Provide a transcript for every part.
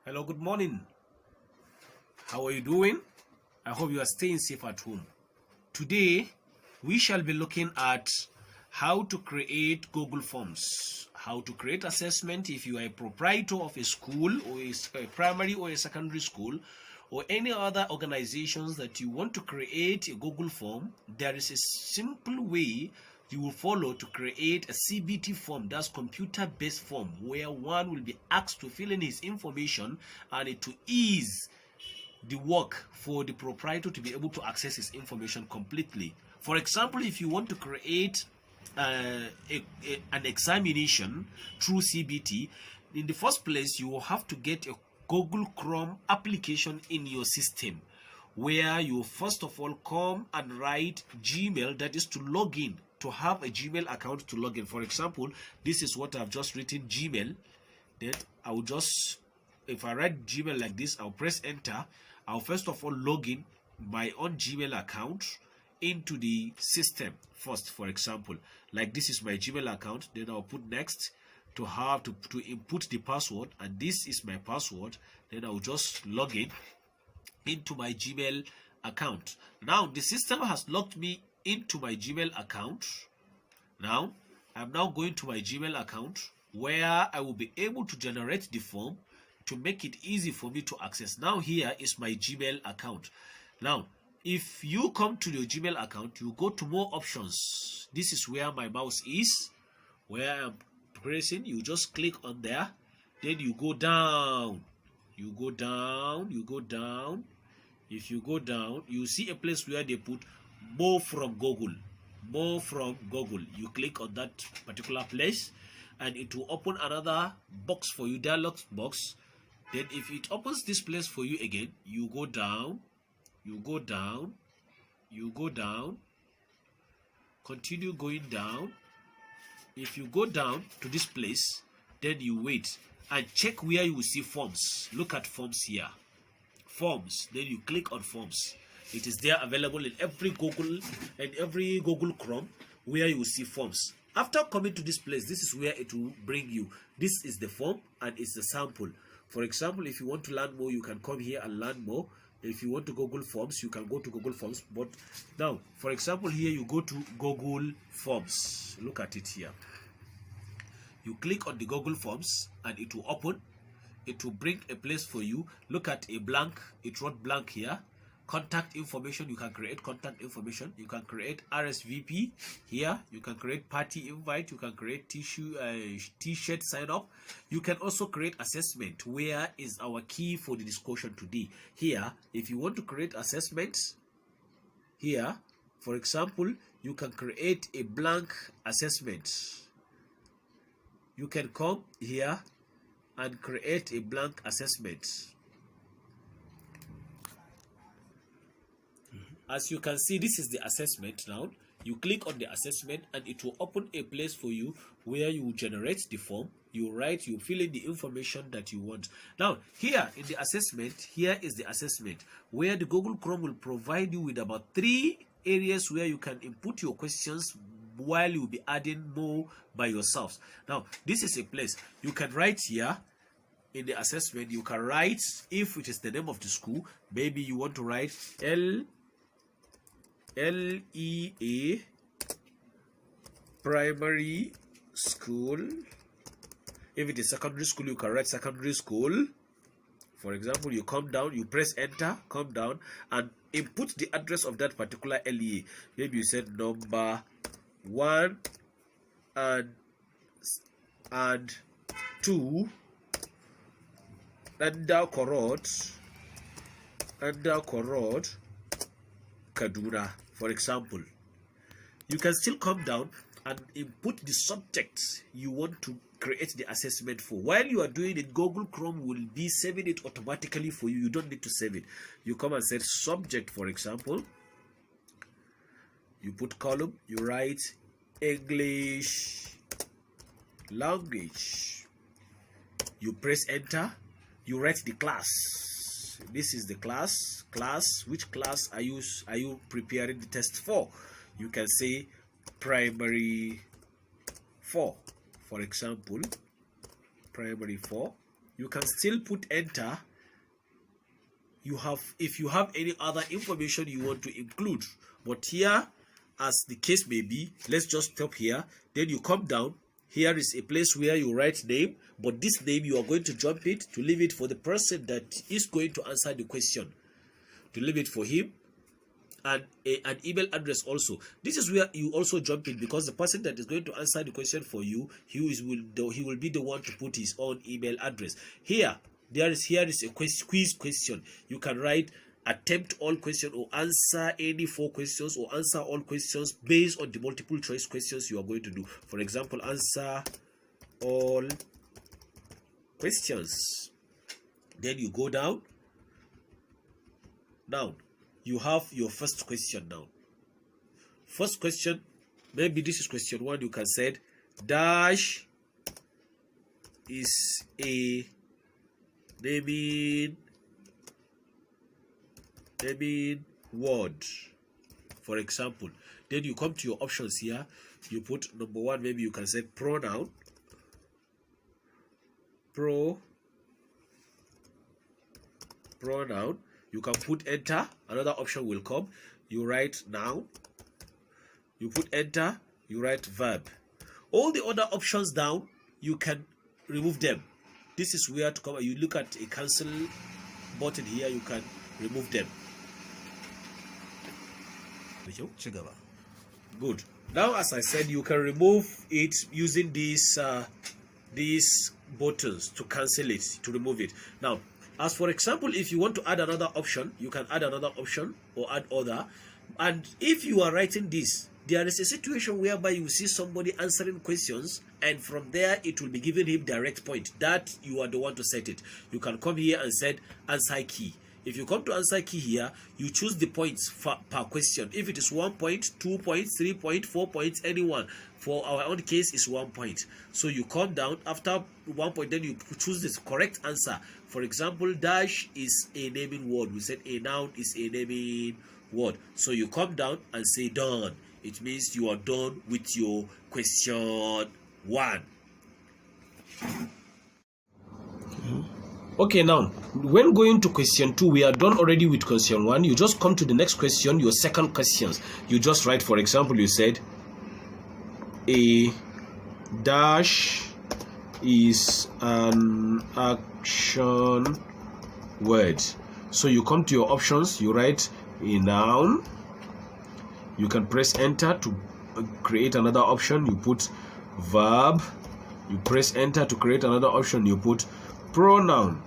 Hello, good morning. How are you doing? I hope you are staying safe at home. Today, we shall be looking at how to create Google Forms, how to create assessment if you are a proprietor of a school or a primary or a secondary school or any other organizations that you want to create a Google form. There is a simple way you will follow to create a CBT form, that's computer-based form, where one will be asked to fill in his information and it to ease the work for the proprietor to be able to access his information completely. For example, if you want to create an examination through CBT, in the first place, you will have to get a Google Chrome application in your system, where you first of all come and write Gmail, that is to log in, to have a Gmail account to log in. For example, this is what I've just written, Gmail. Then I will just, if I write Gmail like this, I'll press enter. I'll first of all log in my own Gmail account into the system first. For example, like this is my Gmail account. Then I'll put next to have to input the password, and this is my password. Then I'll just log in into my Gmail account. Now the system has logged me into my Gmail account. Now I'm now going to my Gmail account, where I will be able to generate the form to make it easy for me to access. Now here is my Gmail account. Now if you come to your Gmail account, you go to more options. This is where my mouse is, where I'm pressing. You just click on there, then you go down, you go down, you go down. If you go down, you see a place where they put more from Google, more from Google. You click on that particular place and it will open another box for you, dialog box. Then if it opens this place for you again, you go down, you go down, you go down, continue going down. If you go down to this place, then you wait and check where you will see forms. Look at forms here, forms. Then you click on forms. It is there available in every Google Chrome, where you will see forms. After coming to this place, this is where it will bring you. This is the form and it's the sample. For example, if you want to learn more, you can come here and learn more. If you want to Google Forms, you can go to Google Forms. But now, for example, here you go to Google Forms. Look at it here. You click on the Google Forms and it will open. It will bring a place for you. Look at a blank. It wrote blank here. Contact information. You can create contact information. You can create RSVP here. You can create party invite. You can create t-shirt sign up. You can also create assessment. Where is our key for the discussion today? Here, if you want to create assessments, here, for example, you can create a blank assessment. You can come here and create a blank assessment. As you can see, this is the assessment. Now you click on the assessment and it will open a place for you where you generate the form. You write, you fill in the information that you want. Now here in the assessment, here is the assessment, where the Google Chrome will provide you with about 3 areas where you can input your questions, while you'll be adding more by yourselves. Now this is a place you can write here. In the assessment, you can write, if it is the name of the school, maybe you want to write LEA primary school. If it is secondary school, you can write secondary school. For example, you come down, you press enter, come down and input the address of that particular LEA. Maybe you said number 1 and 2 under Korot Kaduna, for example. You can still come down and input the subject you want to create the assessment for. While you are doing it, Google Chrome will be saving it automatically for you. You don't need to save it. You come and set subject, for example. You put column, you write English language. You press enter. You write the class. This is the class. Which class are you preparing the test for? You can say primary 4, for example. Primary 4. you can still put enter. If you have any other information you want to include, but here, as the case may be, let's just stop here. Then you come down. Here is a place where you write name, but this name you are going to jump it to leave it for the person that is going to answer the question, to leave it for him, and an email address also. This is where you also jump in, because the person that is going to answer the question for you, he will be the one to put his own email address. Here is a quiz question. You can write attempt all questions, or answer any 4 questions, or answer all questions based on the multiple choice questions you are going to do. For example, answer all questions. Then you go down. Now you have your first question. Now first question, maybe this is question 1. You can say dash is a naming word, for example. Then you come to your options here. You put number 1, maybe you can say pronoun. Pronoun. You can put enter. Another option will come. You write noun. You put enter. You write verb. All the other options down, you can remove them. This is where to come. You look at a cancel button here. You can remove them. Good. Now, as I said, you can remove it using these buttons to cancel it, to remove it. Now, as for example, if you want to add another option, you can add another option or add other. And if you are writing this, there is a situation whereby you see somebody answering questions, and from there it will be giving him direct point that you are the one to set it. You can come here and set answer key. If you come to answer key here, you choose the points per question. If it is 1 point, 2 points, 3 points, 4 points, anyone. For our own case is 1 point. So you come down after 1 point, then you choose the correct answer. For example, dash is a naming word. We said a noun is a naming word. So you come down and say done. It means you are done with your question 1. Okay, now when going to question 2, we are done already with question 1. You just come to the next question, your second questions. You just write, for example, you said a dash is an action word. So you come to your options, you write a noun. You can press enter to create another option. You put verb. You press enter to create another option. You put pronoun.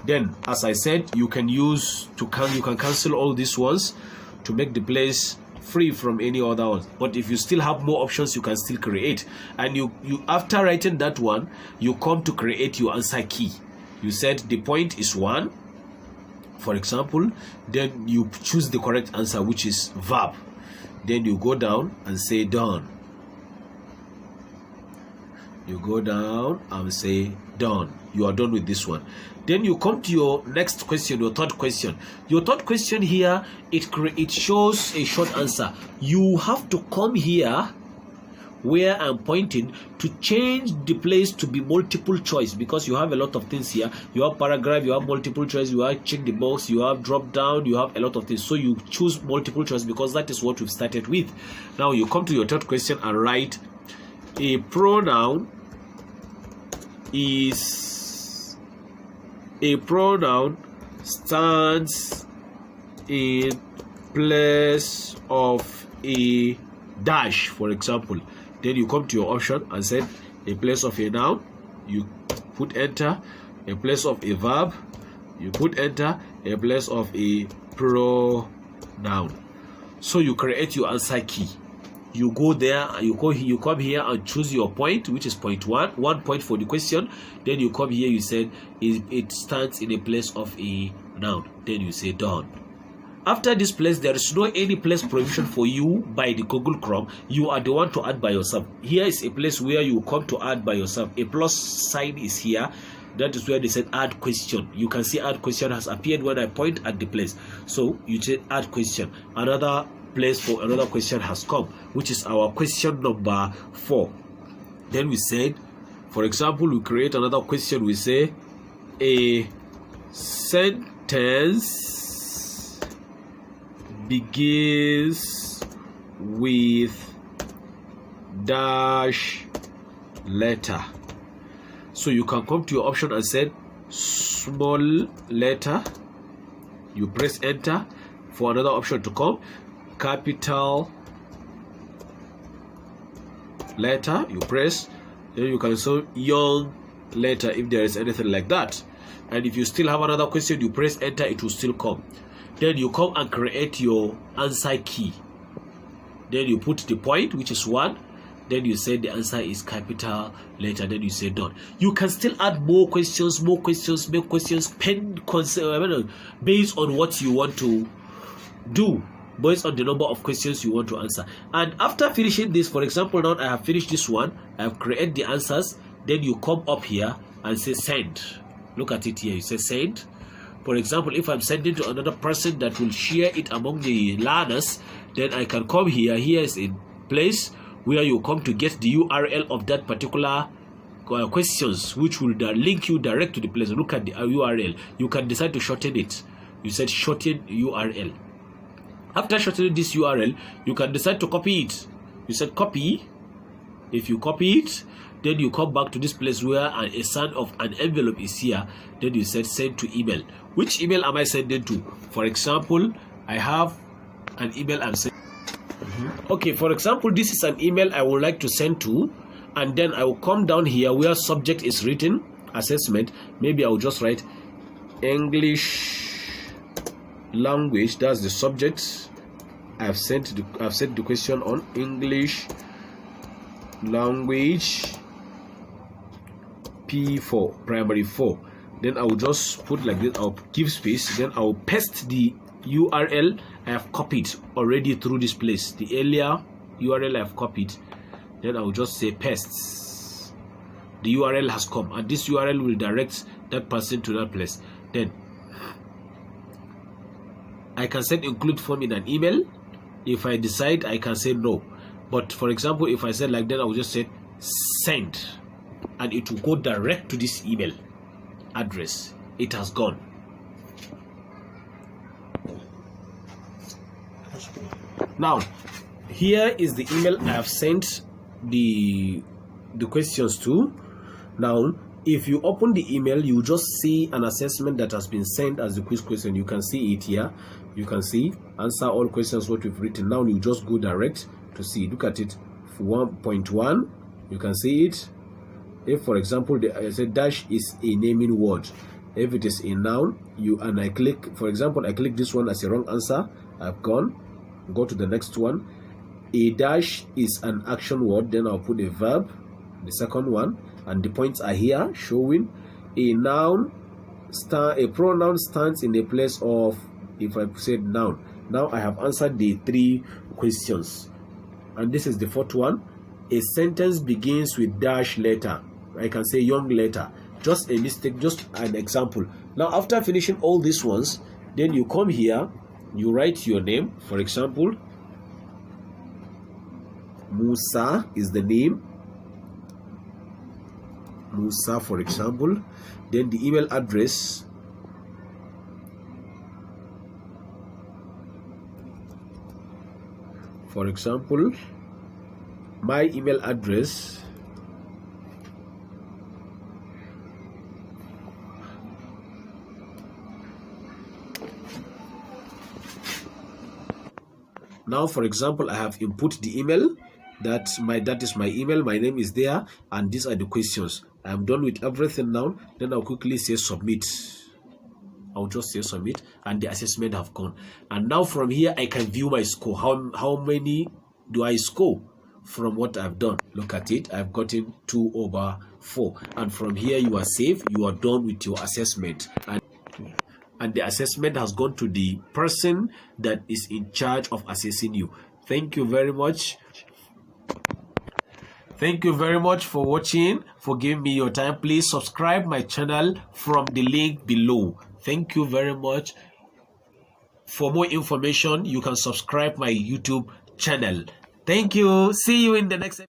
Then, as I said, you can cancel all these ones to make the place free from any other ones. But if you still have more options, you can still create. And you after writing that one, you come to create your answer key. You said the point is 1, for example. Then you choose the correct answer, which is verb. Then you go down and say done. You go down and say done. You are done with this one. Then you come to your next question, your third question. Your third question here, it shows a short answer. You have to come here where I'm pointing to change the place to be multiple choice, because you have a lot of things here. You have paragraph, you have multiple choice, you have check the box, you have drop down, you have a lot of things. So you choose multiple choice because that is what we've started with. Now you come to your third question and write a pronoun stands in place of a dash, for example. Then you come to your option and say in place of a noun, you put enter. In place of a verb, you put enter. In place of a pronoun. So you create your answer key. You go there, you come here and choose your point, which is point 1 point for the question. Then you come here, you said it stands in a place of a noun. Then you say done. After this place, there is no any place provision for you by the Google Chrome. You are the one to add by yourself. Here is a place where you come to add by yourself. A plus sign is here. That is where they said add question. You can see add question has appeared when I point at the place. So you say add question. Another place for another question has come, which is our question number 4. Then we said For example, we create another question. We say a sentence begins with dash letter. So you can come to your option and say small letter. You press enter for another option to come. Capital letter, you press. Then you can say young letter if there is anything like that. And if you still have another question, you press enter, it will still come. Then you come and create your answer key. Then you put the point, which is 1. Then you say the answer is capital letter. Then you say done. You can still add more questions, make questions, based on what you want to do, based on the number of questions you want to answer. And after finishing this, for example, now I have finished this one, I have created the answers. Then you come up here and say send. Look at it here, you say send. For example, if I'm sending to another person that will share it among the learners, then I can come here. Here is a place where you come to get the URL of that particular questions, which will link you direct to the place. Look at the URL. You can decide to shorten it. You said shorten URL. After shortening this URL, you can decide to copy it. You said copy. If you copy it, then you come back to this place where a sign of an envelope is here. Then you said send to email. Which email am I sending to? For example, I have an email I'm sending. Okay, for example, this is an email I would like to send to, and then I will come down here where subject is written, assessment. Maybe I will just write English language. That's the subject. I've sent the question on English language P4, primary 4. Then I will just put like this. I'll give space. Then I will paste the URL I have copied already through this place. The earlier URL I have copied. Then I will just say paste. The URL has come, and this URL will direct that person to that place. Then I can send include form in an email. If I decide, I can say no. But for example, if I said like that, I will just say send, and it will go direct to this email address. It has gone. Now, here is the email I have sent the questions to. Now, if you open the email, you just see an assessment that has been sent as the quiz question. You can see it here. You can see answer all questions what we've written. Now you just go direct to see. Look at it. 1.1. You can see it. If, for example, I said dash is a naming word. If it is a noun, I click. For example, I click this one as a wrong answer. I've gone. Go to the next one. A dash is an action word. Then I'll put a verb. The second one, and the points are here showing. A noun, a pronoun stands in the place of. If I said noun, now I have answered the 3 questions, and this is the 4th one. A sentence begins with dash letter. I can say young letter. Just a mistake, just an example. Now after finishing all these ones, then you come here, you write your name. For example, Musa is the name. Musa, for example. Then the email address. For example, my email address. Now, for example, I have input the email. That is my email. My name is there, and these are the questions. I'm done with everything now. Then I'll quickly say submit. I'll just say submit, and the assessment have gone. And now from here I can view my score. How many do I score from what I've done? Look at it. I've gotten 2/4. And from here you are safe. You are done with your assessment. And the assessment has gone to the person that is in charge of assessing you. Thank you very much. Thank you very much for watching, for giving me your time. Please subscribe my channel from the link below. Thank you very much. For more information, you can subscribe my YouTube channel. Thank you. See you in the next episode.